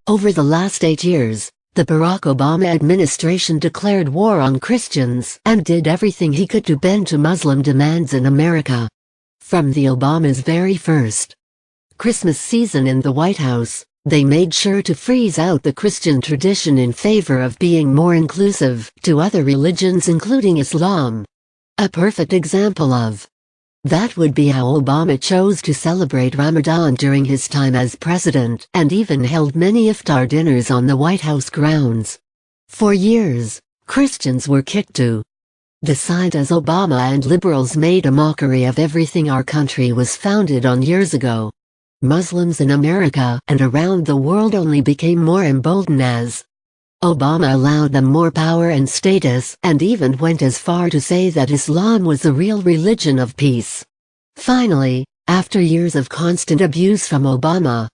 Over the last 8 years, the Barack Obama administration declared war on Christians and did everything he could to bend to Muslim demands in America. From the Obamas' very first Christmas season in the White House, they made sure to freeze out the Christian tradition in favor of being more inclusive to other religions including Islam. A perfect example of that would be how Obama chose to celebrate Ramadan during his time as president and even held many iftar dinners on the White House grounds. For years, Christians were kicked to the side as Obama and liberals made a mockery of everything our country was founded on years ago. Muslims in America and around the world only became more emboldened as Obama allowed them more power and status and even went as far to say that Islam was the real religion of peace. Finally, after years of constant abuse from Obama,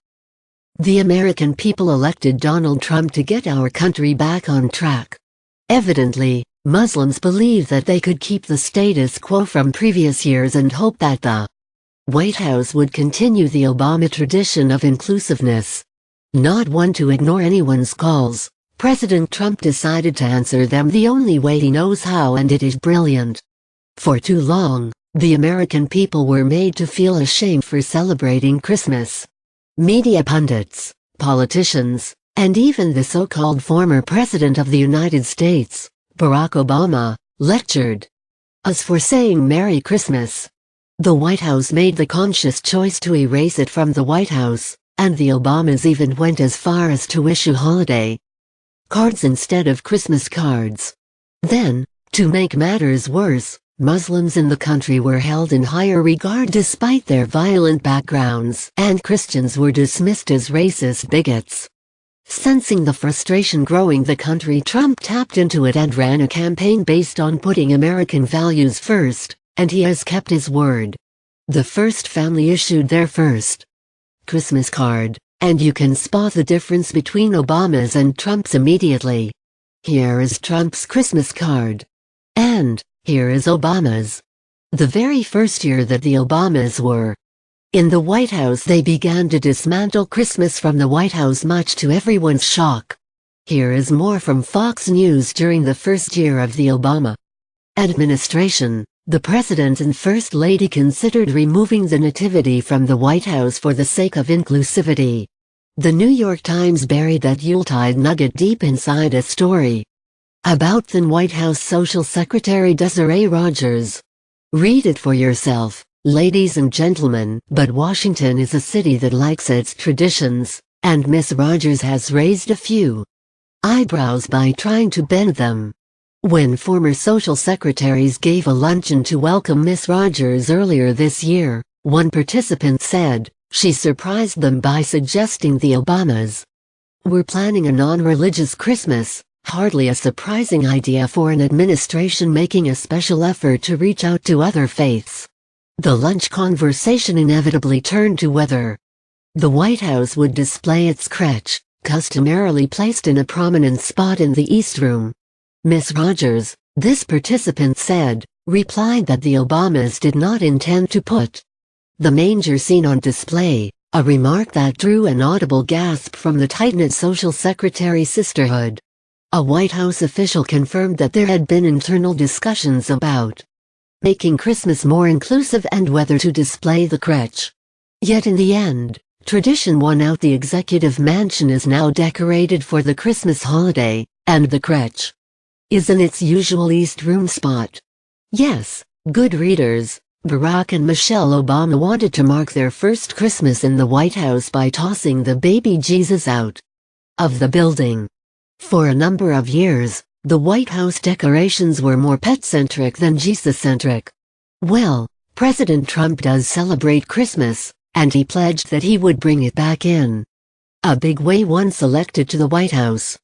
the American people elected Donald Trump to get our country back on track. Evidently, Muslims believe that they could keep the status quo from previous years and hope that the White House would continue the Obama tradition of inclusiveness. Not one to ignore anyone's calls, President Trump decided to answer them the only way he knows how, and it is brilliant. For too long, the American people were made to feel ashamed for celebrating Christmas. Media pundits, politicians, and even the so-called former President of the United States, Barack Obama, lectured us for saying Merry Christmas. The White House made the conscious choice to erase it from the White House, and the Obamas even went as far as to issue holiday cards instead of Christmas cards. Then, to make matters worse, Muslims in the country were held in higher regard despite their violent backgrounds, and Christians were dismissed as racist bigots. Sensing the frustration growing the country, Trump tapped into it and ran a campaign based on putting American values first, and he has kept his word. The first family issued their first Christmas card, and you can spot the difference between Obama's and Trump's immediately. Here is Trump's Christmas card. And here is Obama's. The very first year that the Obamas were in the White House, they began to dismantle Christmas from the White House, much to everyone's shock. Here is more from Fox News during the first year of the Obama administration. The President and First Lady considered removing the Nativity from the White House for the sake of inclusivity. The New York Times buried that Yuletide nugget deep inside a story about then White House Social Secretary Desiree Rogers. Read it for yourself, ladies and gentlemen. But Washington is a city that likes its traditions, and Miss Rogers has raised a few eyebrows by trying to bend them. When former social secretaries gave a luncheon to welcome Miss Rogers earlier this year, one participant said she surprised them by suggesting the Obamas were planning a non-religious Christmas, hardly a surprising idea for an administration making a special effort to reach out to other faiths. The lunch conversation inevitably turned to whether the White House would display its crèche, customarily placed in a prominent spot in the East Room. Miss Rogers, this participant said, replied that the Obamas did not intend to put the manger scene on display, a remark that drew an audible gasp from the tight-knit Social Secretary sisterhood. A White House official confirmed that there had been internal discussions about making Christmas more inclusive and whether to display the crèche. Yet in the end, tradition won out. The executive mansion is now decorated for the Christmas holiday, and the crèche is in its usual East Room spot. Yes, good readers, Barack and Michelle Obama wanted to mark their first Christmas in the White House by tossing the baby Jesus out of the building. For a number of years, the White House decorations were more pet-centric than Jesus-centric. Well, President Trump does celebrate Christmas, and he pledged that he would bring it back in a big way once elected to the White House.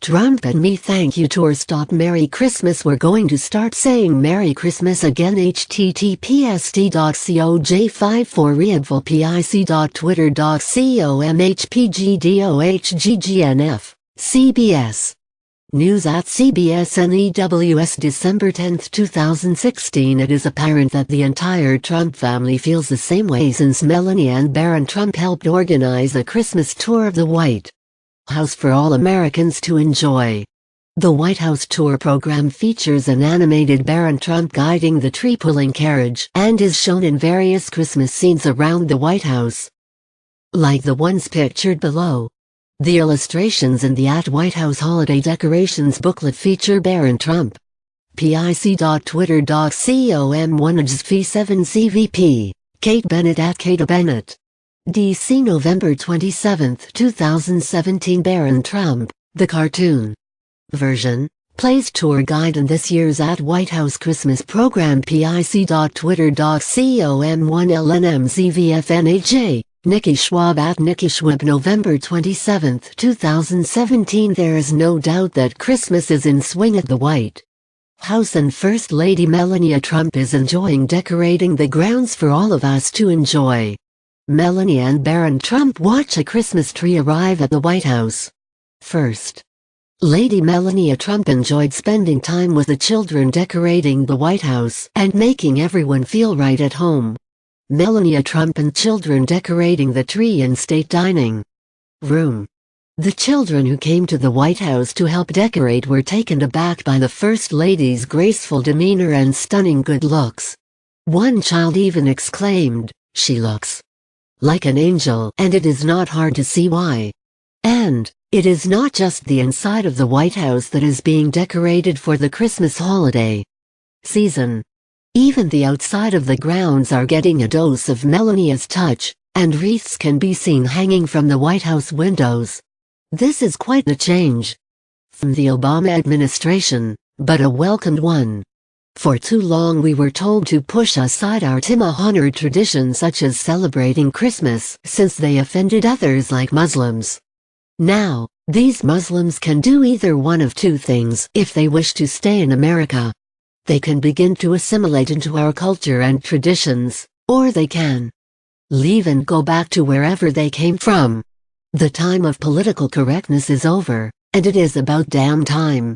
Trump and Me Thank You Tour Stop Merry Christmas. We're going to start saying Merry Christmas again. https://j54readfulpic.twitter.com/mhpgdohggnf CBS News at CBS NEWS December 10, 2016. It is apparent that the entire Trump family feels the same way since Melania and Barron Trump helped organize a Christmas tour of the White House for all Americans to enjoy. The White House tour program features an animated Baron Trump guiding the tree-pulling carriage and is shown in various Christmas scenes around the White House, like the ones pictured below. The illustrations in the @White House Holiday Decorations booklet feature Baron Trump. pic.twitter.com/1xv7cvp. Kate Bennett @Kate Bennett. DC November 27, 2017. Baron Trump, the cartoon version, plays tour guide in this year's @White House Christmas program. pic.twitter.com/1lnmzvfnaj. Nikki Schwab @Nikki Schwab. November 27, 2017. There is no doubt that Christmas is in swing at the White House, and First Lady Melania Trump is enjoying decorating the grounds for all of us to enjoy. Melania and Baron Trump watch a Christmas tree arrive at the White House. First Lady Melania Trump enjoyed spending time with the children decorating the White House and making everyone feel right at home. Melania Trump and children decorating the tree in State Dining Room. The children who came to the White House to help decorate were taken aback by the First Lady's graceful demeanor and stunning good looks. One child even exclaimed, "She looks like an angel," and it is not hard to see why. And it is not just the inside of the White House that is being decorated for the Christmas holiday season. Even the outside of the grounds are getting a dose of Melania's touch, and wreaths can be seen hanging from the White House windows. This is quite a change from the Obama administration, but a welcomed one. For too long we were told to push aside our time-honored traditions such as celebrating Christmas, since they offended others like Muslims. Now, these Muslims can do either one of two things if they wish to stay in America. They can begin to assimilate into our culture and traditions, or they can leave and go back to wherever they came from. The time of political correctness is over, and it is about damn time.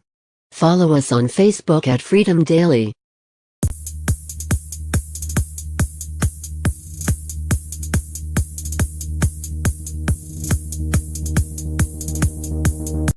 Follow us on Facebook @Freedom Daily.